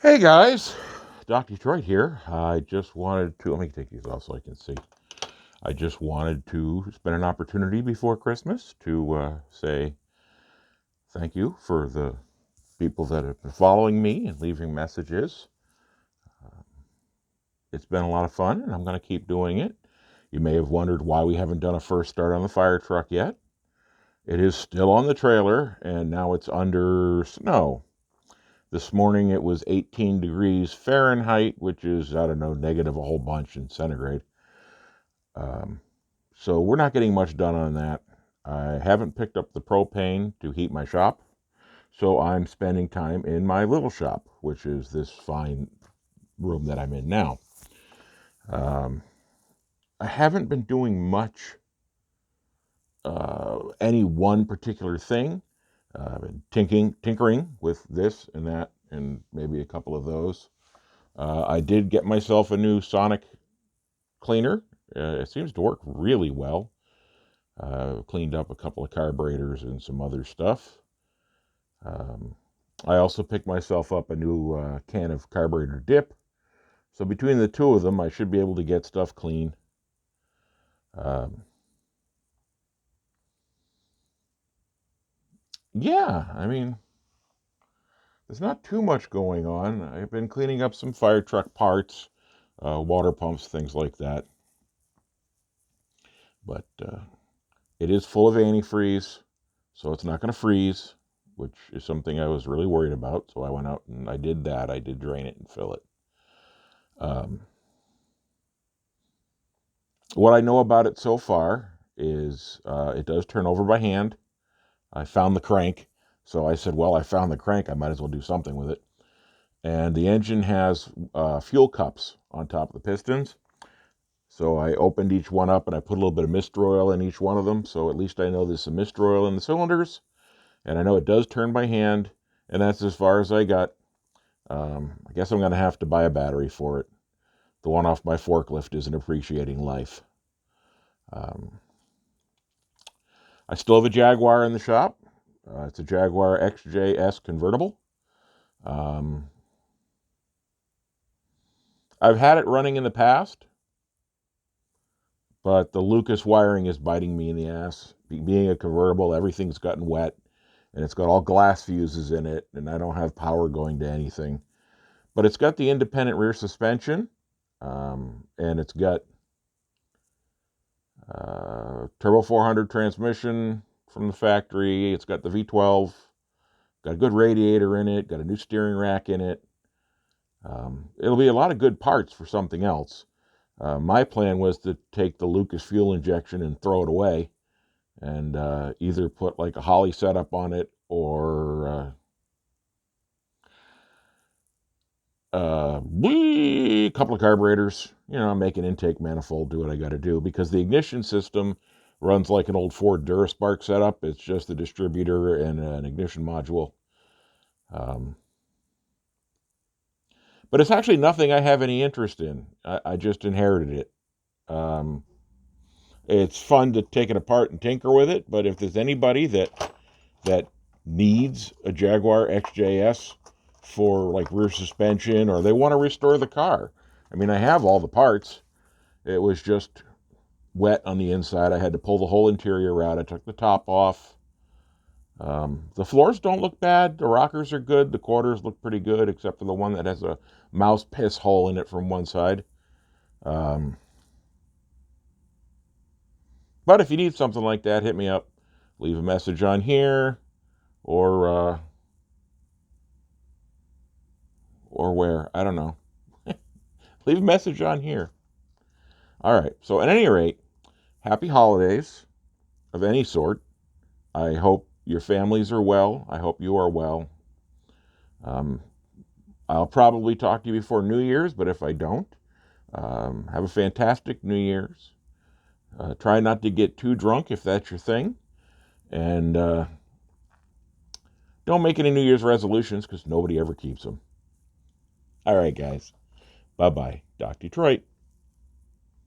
Hey guys, Doc Detroit here. I just wanted to, let me take these off so I can see. I just wanted to spend an opportunity before Christmas to say thank you for the people that have been following me and leaving messages. It's been a lot of fun and I'm going to keep doing it. You may have wondered why we haven't done a first start on the fire truck yet. It is still on the trailer and now it's under snow. This morning it was 18 degrees Fahrenheit, which is, I don't know, negative a whole bunch in centigrade. Um, so we're not getting much done on that. I haven't picked up the propane to heat my shop, so I'm spending time in my little shop, which is this fine room that I'm in now. Um, I haven't been doing much, any one particular thing. I've been tinkering with this and that and maybe a couple of those. I did get myself a new Sonic cleaner. It seems to work really well. Cleaned up a couple of carburetors and some other stuff. Um, I also picked myself up a new can of carburetor dip. So between the two of them, I should be able to get stuff clean. Um, yeah, I mean, there's not too much going on. I've been cleaning up some fire truck parts, water pumps, things like that. But it is full of antifreeze, so it's not going to freeze, which is something I was really worried about. So I went out and I did that. I did drain it and fill it. Um, what I know about it so far is it does turn over by hand. I found the crank, so I said, well, I found the crank. I might as well do something with it. And the engine has fuel cups on top of the pistons. So I opened each one up and I put a little bit of Mr. Oil in each one of them. So at least I know there's some Mr. Oil in the cylinders. And I know it does turn by hand. And that's as far as I got. I guess I'm going to have to buy a battery for it. The one off my forklift isn't appreciating life. Um, I still have a Jaguar in the shop. It's a Jaguar XJS convertible. Um, I've had it running in the past, but the Lucas wiring is biting me in the ass. Being a convertible, everything's gotten wet, and it's got all glass fuses in it, and I don't have power going to anything. But it's got the independent rear suspension, and it's got turbo 400 transmission from the factory. It's got the V12, got a good radiator in it, got a new steering rack in it. It'll be a lot of good parts for something else. My plan was to take the Lucas fuel injection and throw it away and either put like a Holley setup on it or a couple of carburetors, make an intake manifold, do what I got to do, because the ignition system runs like an old Ford Duraspark setup. It's just a distributor and an ignition module. But it's actually nothing I have any interest in. I just inherited it. Um, it's fun to take it apart and tinker with it, but if there's anybody that needs a Jaguar XJS for like rear suspension, or they want to restore the car, I mean, I have all the parts. It was just wet on the inside. I had to pull the whole interior out. I took the top off. The floors don't look bad. The rockers are good. The quarters look pretty good, except for the one that has a mouse piss hole in it from one side. Um, but if you need something like that, hit me up. Leave a message on here, or where, I don't know. Leave a message on here. All right. So at any rate, happy holidays of any sort. I hope your families are well. I hope you are well. Um, I'll probably talk to you before New Year's, but if I don't, have a fantastic New Year's. Try not to get too drunk if that's your thing. And don't make any New Year's resolutions because nobody ever keeps them. All right, guys. Bye-bye. Doc Detroit.